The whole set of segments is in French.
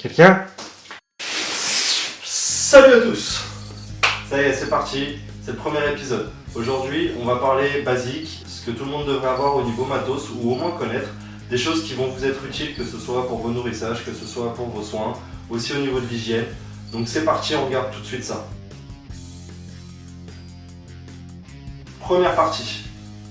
Quelqu'un? Salut à tous! Ça y est, c'est parti, c'est le premier épisode. Aujourd'hui, on va parler basique, ce que tout le monde devrait avoir au niveau matos, ou au moins connaître, des choses qui vont vous être utiles, que ce soit pour vos nourrissages, que ce soit pour vos soins, aussi au niveau de l'hygiène. Donc c'est parti, on regarde tout de suite ça. Première partie.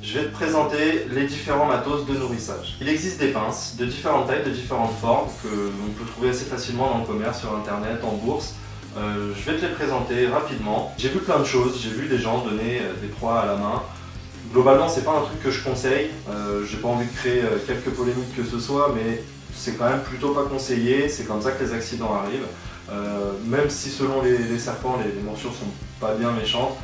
Je vais te présenter les différents matos de nourrissage. Il existe des pinces de différentes tailles, de différentes formes, que l'on peut trouver assez facilement dans le commerce, sur internet, en bourse. Je vais te les présenter rapidement. J'ai vu plein de choses, j'ai vu des gens donner des proies à la main. Globalement, c'est pas un truc que je conseille. J'ai pas envie de créer quelques polémiques que ce soit, mais c'est quand même plutôt pas conseillé. C'est comme ça que les accidents arrivent. Même si selon les serpents, les morsures sont pas bien méchantes.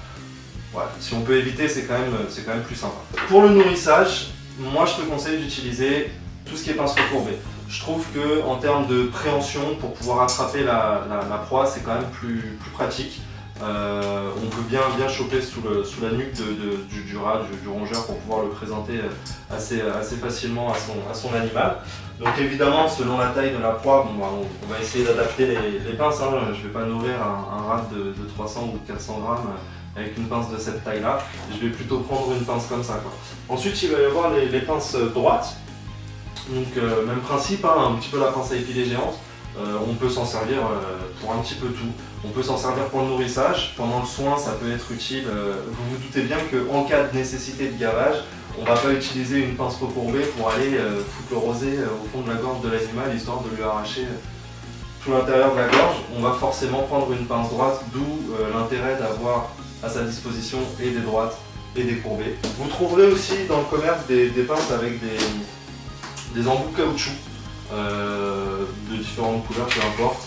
Ouais, si on peut éviter, c'est quand même plus sympa. Pour le nourrissage, moi je te conseille d'utiliser tout ce qui est pince recourbée. Je trouve que en termes de préhension, pour pouvoir attraper la proie, c'est quand même plus pratique. On peut bien choper sous la nuque du rat, du rongeur, pour pouvoir le présenter assez facilement à son animal. Donc évidemment, selon la taille de la proie, on va essayer d'adapter les pinces. Hein. Je ne vais pas nourrir un rat de 300 ou de 400 grammes avec une pince de cette taille-là. Je vais plutôt prendre une pince comme ça, quoi. Ensuite, il va y avoir les pinces droites. Donc même principe, hein, un petit peu la pince à épiler géante. On peut s'en servir pour un petit peu tout. On peut s'en servir pour le nourrissage. Pendant le soin, ça peut être utile. Vous vous doutez bien qu'en cas de nécessité de gavage, on ne va pas utiliser une pince recourbée pour aller foutre le rosé au fond de la gorge de l'animal, histoire de lui arracher tout l'intérieur de la gorge. On va forcément prendre une pince droite, d'où l'intérêt d'avoir à sa disposition et des droites et des courbées. Vous trouverez aussi dans le commerce des pinces avec des embouts caoutchouc de différentes couleurs, peu importe.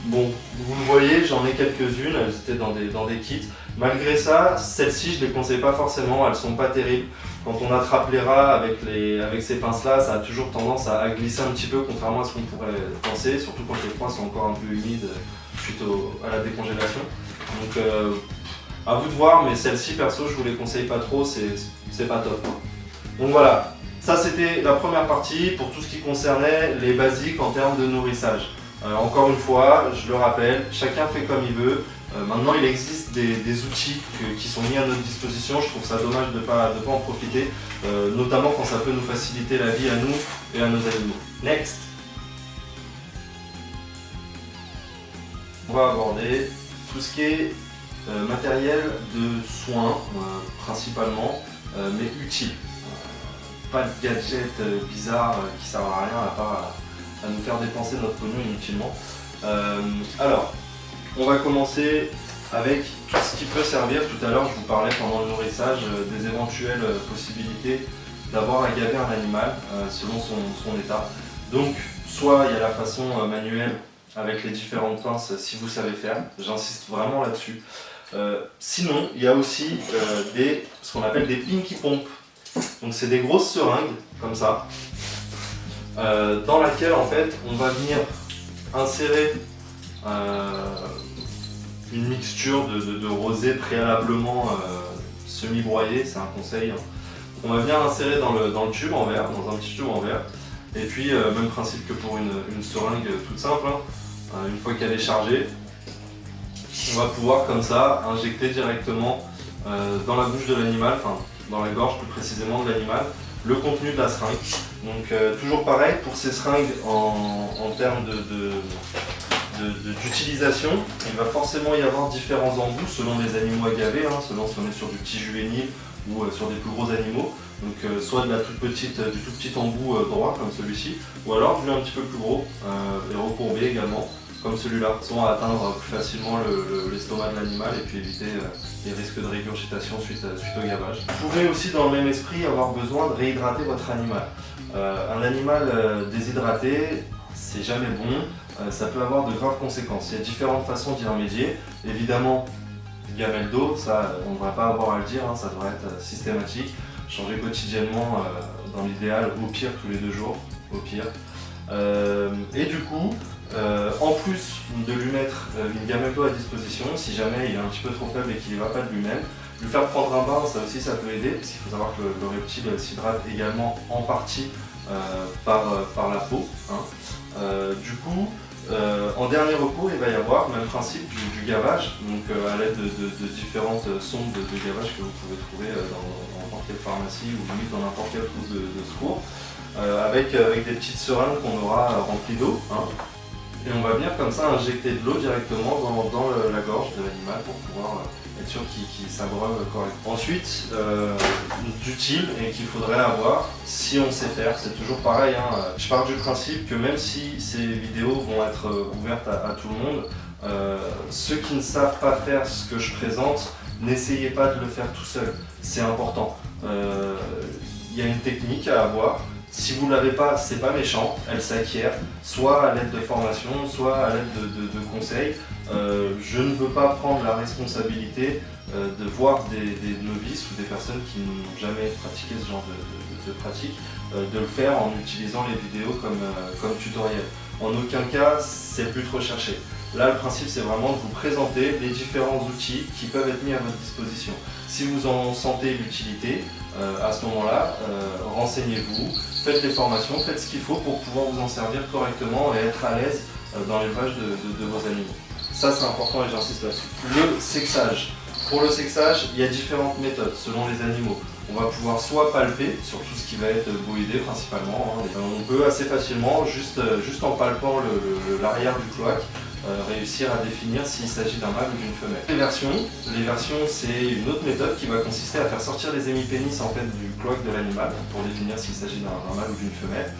Bon, vous le voyez, j'en ai quelques-unes, elles étaient dans des kits. Malgré ça, celles-ci, je ne les conseille pas forcément, elles sont pas terribles. Quand on attrape les rats avec ces pinces-là, ça a toujours tendance à glisser un petit peu, contrairement à ce qu'on pourrait penser, surtout quand les proies sont encore un peu humides suite à la décongélation. Donc, à vous de voir, mais celles-ci, perso, je vous les conseille pas trop, c'est pas top. Donc voilà, ça c'était la première partie pour tout ce qui concernait les basiques en termes de nourrissage. Encore une fois, je le rappelle, chacun fait comme il veut. Maintenant, il existe des outils qui sont mis à notre disposition. Je trouve ça dommage de pas en profiter, notamment quand ça peut nous faciliter la vie à nous et à nos animaux. Next! On va aborder tout ce qui est matériel de soins, principalement, mais utile. Pas de gadgets bizarres qui servent à rien à part à nous faire dépenser notre pognon inutilement. Alors, on va commencer avec tout ce qui peut servir. Tout à l'heure, je vous parlais pendant le nourrissage des éventuelles possibilités d'avoir à gaver un animal selon son état. Donc, soit il y a la façon manuelle avec les différentes pinces si vous savez faire, j'insiste vraiment là-dessus. Sinon, il y a aussi ce qu'on appelle des pinky pompes. Donc c'est des grosses seringues, comme ça, dans laquelle en fait on va venir insérer une mixture de rosée préalablement semi-broyée, c'est un conseil. On va venir insérer dans le tube en verre, dans un petit tube en verre. Et puis même principe que pour une seringue toute simple, hein. Une fois qu'elle est chargée, on va pouvoir comme ça injecter directement dans la bouche de l'animal, enfin dans la gorge plus précisément de l'animal, le contenu de la seringue. Donc toujours pareil, pour ces seringues en termes d'utilisation, il va forcément y avoir différents embouts selon les animaux à gaver, hein, selon si on est sur du petit juvénile ou sur des plus gros animaux. Donc soit de du tout petit embout droit comme celui-ci, ou alors du un petit peu plus gros et recourbé également, comme celui-là, sont à atteindre plus facilement l'estomac de l'animal et puis éviter les risques de régurgitation suite au gavage. Vous pouvez aussi, dans le même esprit, avoir besoin de réhydrater votre animal. Un animal déshydraté, c'est jamais bon, ça peut avoir de graves conséquences. Il y a différentes façons d'y remédier. Évidemment, gamelle d'eau, ça on ne devrait pas avoir à le dire, hein, ça devrait être systématique. Changer quotidiennement, dans l'idéal, au pire tous les 2 jours, au pire. Et du coup, en plus de lui mettre une gamelle d'eau à disposition, si jamais il est un petit peu trop faible et qu'il ne va pas de lui-même, lui faire prendre un bain, ça aussi ça peut aider, parce qu'il faut savoir que le reptile s'hydrate également en partie par la peau. Hein. Du coup, En dernier recours, il va y avoir le même principe du gavage, donc à l'aide de différentes sondes de gavage que vous pouvez trouver dans n'importe quelle pharmacie ou limite dans n'importe quelle trousse de secours, avec des petites seringues qu'on aura remplies d'eau. Hein. Et on va venir comme ça injecter de l'eau directement dans la gorge de l'animal pour pouvoir être sûr qu'il s'abreuve correctement. Ensuite, d'utile et qu'il faudrait avoir si on sait faire, c'est toujours pareil. Hein, je pars du principe que même si ces vidéos vont être ouvertes à tout le monde, ceux qui ne savent pas faire ce que je présente, n'essayez pas de le faire tout seul, c'est important. Il y a une technique à avoir. Si vous ne l'avez pas, c'est pas méchant, elle s'acquiert, soit à l'aide de formation, soit à l'aide de conseils. Je ne veux pas prendre la responsabilité de voir des novices ou des personnes qui n'ont jamais pratiqué ce genre de pratique, de le faire en utilisant les vidéos comme tutoriel. En aucun cas, c'est plus trop cherché. Là, le principe, c'est vraiment de vous présenter les différents outils qui peuvent être mis à votre disposition. Si vous en sentez l'utilité, à ce moment-là, renseignez-vous, faites les formations, faites ce qu'il faut pour pouvoir vous en servir correctement et être à l'aise dans l'élevage de vos animaux. Ça, c'est important et j'insiste là-dessus. Le sexage. Pour le sexage, il y a différentes méthodes selon les animaux. On va pouvoir soit palper sur tout ce qui va être boïdé principalement. Hein. On peut assez facilement, juste en palpant l'arrière du cloaque, réussir à définir s'il s'agit d'un mâle ou d'une femelle. Les versions, c'est une autre méthode qui va consister à faire sortir les hémipénis en fait, du cloaque de l'animal pour définir s'il s'agit d'un mâle ou d'une femelle.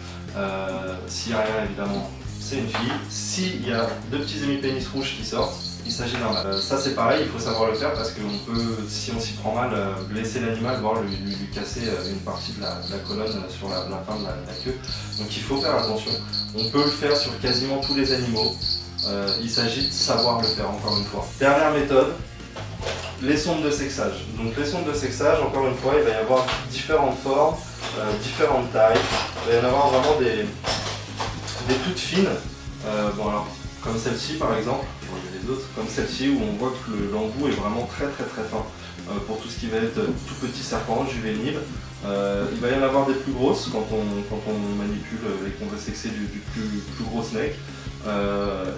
S'il n'y a rien, évidemment, c'est une fille. S'il y a deux petits hémipénis rouges qui sortent, il s'agit d'un mâle. Ça c'est pareil, il faut savoir le faire parce qu'on peut, si on s'y prend mal, blesser l'animal, voire lui casser une partie de la colonne sur la fin de la queue. Donc il faut faire attention. On peut le faire sur quasiment tous les animaux. Il s'agit de savoir le faire encore une fois. Dernière méthode, les sondes de sexage. Donc les sondes de sexage, encore une fois, il va y avoir différentes formes, différentes tailles. Il va y en avoir vraiment des toutes fines. Bon, alors, comme celle-ci par exemple, il y a les autres, comme celle-ci où on voit que l'embout est vraiment très fin. Pour tout ce qui va être tout petit serpent, juvénile. Il va y en avoir des plus grosses quand on manipule et qu'on veut sexer du plus gros snake.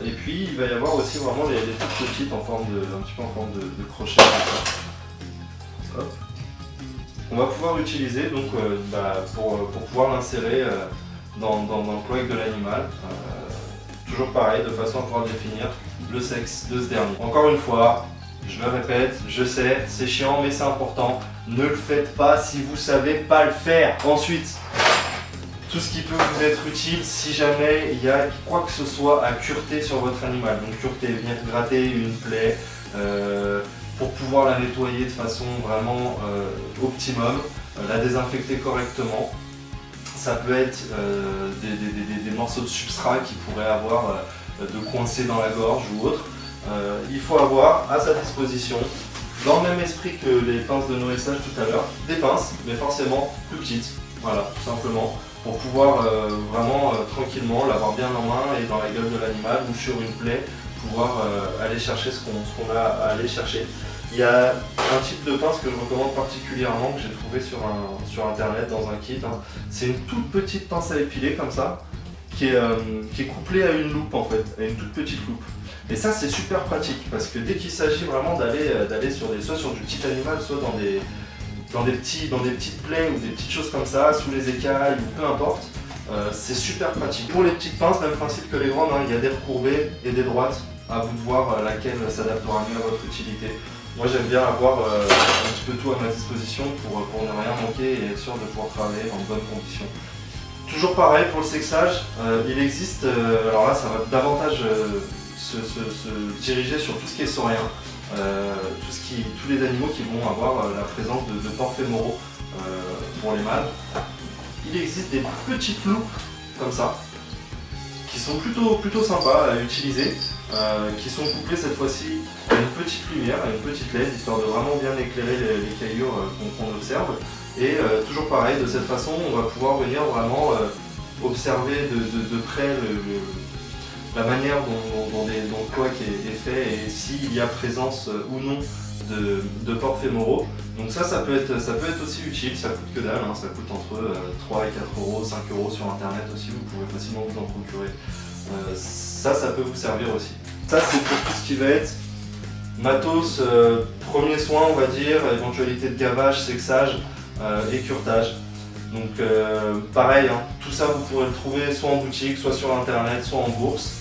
Et puis il va y avoir aussi vraiment les toutes petites un petit peu en forme de crochet. Hop. On va pouvoir utiliser donc, pour pouvoir l'insérer dans le cloaque de l'animal. Toujours pareil, de façon à pouvoir définir le sexe de ce dernier. Encore une fois, je le répète, je sais, c'est chiant mais c'est important. Ne le faites pas si vous savez pas le faire. Ensuite, tout ce qui peut vous être utile si jamais il y a quoi que ce soit à cureter sur votre animal. Donc cureter, venir gratter une plaie pour pouvoir la nettoyer de façon vraiment optimum, la désinfecter correctement. Ça peut être des morceaux de substrat qui pourraient avoir de coincés dans la gorge ou autre. Il faut avoir à sa disposition, dans le même esprit que les pinces de nourrissage tout à l'heure, des pinces, mais forcément plus petites, voilà, tout simplement, pour pouvoir vraiment tranquillement l'avoir bien en main et dans la gueule de l'animal ou sur une plaie, pouvoir aller chercher ce qu'on a à aller chercher. Il y a un type de pince que je recommande particulièrement, que j'ai trouvé sur internet dans un kit. Hein. C'est une toute petite pince à épiler comme ça, qui est couplée à une loupe en fait, à une toute petite loupe. Et ça c'est super pratique parce que dès qu'il s'agit vraiment d'aller soit sur du petit animal, soit dans des petites plaies ou des petites choses comme ça, sous les écailles ou peu importe, c'est super pratique. Pour les petites pinces, même principe que les grandes, hein, il y a des recourbées et des droites, à vous de voir laquelle s'adaptera mieux à votre utilité. Moi j'aime bien avoir un petit peu tout à ma disposition pour ne rien manquer et être sûr de pouvoir travailler dans de bonnes conditions. Toujours pareil pour le sexage, il existe, alors là ça va davantage se diriger sur tout ce qui est saurien, tous les animaux qui vont avoir la présence de pores fémoraux pour les mâles. Il existe des petites loupes comme ça, qui sont plutôt sympas à utiliser, qui sont couplées cette fois-ci à une petite lumière, à une petite LED, histoire de vraiment bien éclairer les caillures qu'on observe. Et toujours pareil, de cette façon, on va pouvoir venir vraiment observer de près la manière dont le cloaque est fait et s'il y a présence ou non de pores fémoraux. Donc ça peut être aussi utile, ça coûte que dalle, hein, ça coûte entre 3 et 4 euros, 5 euros sur internet aussi, vous pouvez facilement vous en procurer Ça peut vous servir aussi. Ça c'est pour tout ce qui va être matos, premier soin on va dire, éventualité de gavage, sexage, écuretage. Donc pareil, hein, tout ça vous pourrez le trouver soit en boutique, soit sur internet, soit en bourse.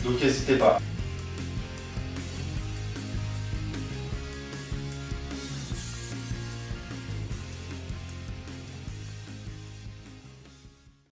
Donc n'hésitez pas.